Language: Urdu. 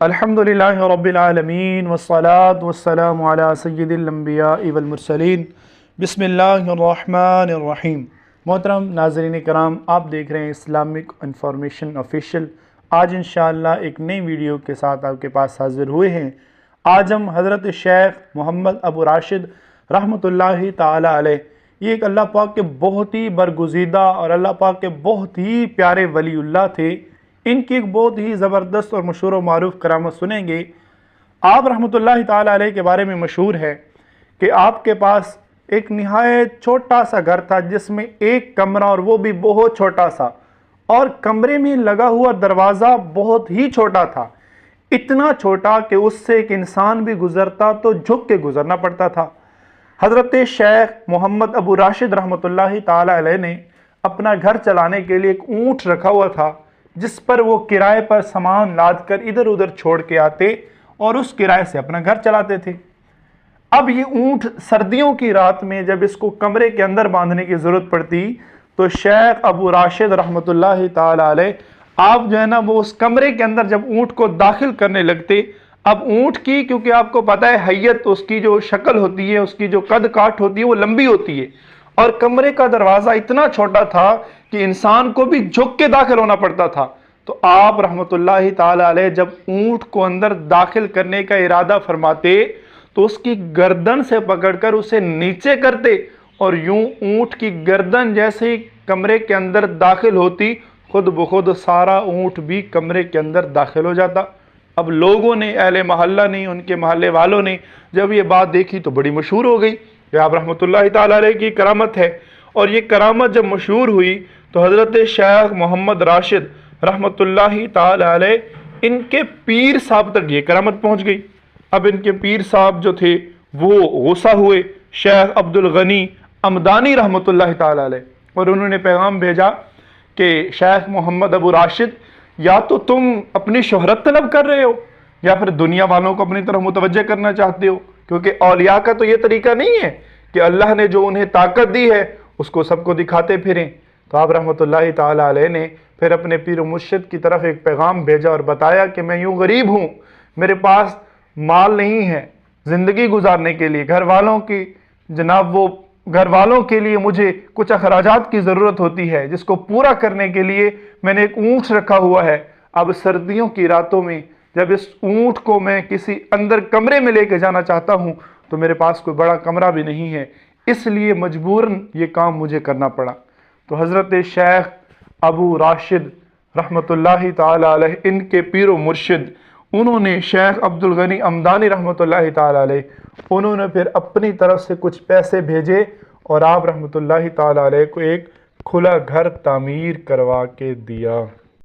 الحمدللہ رب العالمین والصلاة والسلام علی سید الانبیاء والمرسلین بسم اللہ الرحمن الرحیم۔ محترم ناظرین کرام، آپ دیکھ رہے ہیں اسلامک انفارمیشن آفیشیل۔ آج انشاءاللہ ایک نئی ویڈیو کے ساتھ آپ کے پاس حاضر ہوئے ہیں۔ آج ہم حضرت شیخ محمد ابو راشد رحمۃ اللہ تعالی علیہ، یہ ایک اللہ پاک کے بہت ہی برگزیدہ اور اللہ پاک کے بہت ہی پیارے ولی اللہ تھے۔ ان کی ایک بہت ہی زبردست اور مشہور و معروف کرامت سنیں گے۔ آپ رحمۃ اللہ تعالی علیہ کے بارے میں مشہور ہے کہ آپ کے پاس ایک نہایت چھوٹا سا گھر تھا، جس میں ایک کمرہ، اور وہ بھی بہت چھوٹا سا، اور کمرے میں لگا ہوا دروازہ بہت ہی چھوٹا تھا، اتنا چھوٹا کہ اس سے ایک انسان بھی گزرتا تو جھک کے گزرنا پڑتا تھا۔ حضرت شیخ محمد ابو راشد رحمۃ اللہ تعالی علیہ نے اپنا گھر چلانے کے لیے ایک اونٹ رکھا ہوا تھا، جس پر وہ کرائے پر سامان لاد کر ادھر ادھر چھوڑ کے آتے اور اس کرائے سے اپنا گھر چلاتے تھے۔ اب یہ اونٹ سردیوں کی رات میں جب اس کو کمرے کے اندر باندھنے کی ضرورت پڑتی تو شیخ ابو راشد رحمۃ اللہ تعالی علیہ آپ جو ہے نا وہ اس کمرے کے اندر جب اونٹ کو داخل کرنے لگتے، اب اونٹ کی کیونکہ آپ کو پتہ ہے حیت، اس کی جو شکل ہوتی ہے، اس کی جو قد کاٹ ہوتی ہے وہ لمبی ہوتی ہے، اور کمرے کا دروازہ اتنا چھوٹا تھا کہ انسان کو بھی جھک کے داخل ہونا پڑتا تھا۔ تو آپ رحمۃ اللہ تعالی علیہ جب اونٹ کو اندر داخل کرنے کا ارادہ فرماتے تو اس کی گردن سے پکڑ کر اسے نیچے کرتے، اور یوں اونٹ کی گردن جیسے ہی کمرے کے اندر داخل ہوتی، خود بخود سارا اونٹ بھی کمرے کے اندر داخل ہو جاتا۔ اب لوگوں نے، اہل محلہ نے، ان کے محلے والوں نے جب یہ بات دیکھی تو بڑی مشہور ہو گئی کہ آپ رحمۃ اللہ تعالی علیہ کی کرامت ہے۔ اور یہ کرامت جب مشہور ہوئی تو حضرت شیخ محمد راشد رحمۃ اللہ تعالی علیہ ان کے پیر صاحب تک یہ کرامت پہنچ گئی۔ اب ان کے پیر صاحب جو تھے وہ غصہ ہوئے، شیخ عبد الغنی عمدانی رحمۃ اللہ تعالی علیہ، اور انہوں نے پیغام بھیجا کہ شیخ محمد ابو راشد، یا تو تم اپنی شہرت طلب کر رہے ہو یا پھر دنیا والوں کو اپنی طرف متوجہ کرنا چاہتے ہو، کیونکہ اولیاء کا تو یہ طریقہ نہیں ہے کہ اللہ نے جو انہیں طاقت دی ہے اس کو سب کو دکھاتے پھریں۔ تو آپ رحمۃ اللہ تعالی علیہ نے پھر اپنے پیر و مرشد کی طرف ایک پیغام بھیجا اور بتایا کہ میں یوں غریب ہوں، میرے پاس مال نہیں ہے زندگی گزارنے کے لیے، گھر والوں کے لیے مجھے کچھ اخراجات کی ضرورت ہوتی ہے، جس کو پورا کرنے کے لیے میں نے ایک اونٹ رکھا ہوا ہے۔ اب سردیوں کی راتوں میں جب اس اونٹ کو میں کسی اندر کمرے میں لے کے جانا چاہتا ہوں تو میرے پاس کوئی بڑا کمرہ بھی نہیں ہے، اس لیے مجبوراً یہ کام مجھے کرنا پڑا۔ تو حضرت شیخ ابو راشد رحمۃ اللہ تعالی علیہ ان کے پیر و مرشد، انہوں نے شیخ عبد الغنی عمدانی رحمۃ اللہ تعالی علیہ، انہوں نے پھر اپنی طرف سے کچھ پیسے بھیجے اور آپ رحمۃ اللہ تعالی علیہ کو ایک کھلا گھر تعمیر کروا کے دیا۔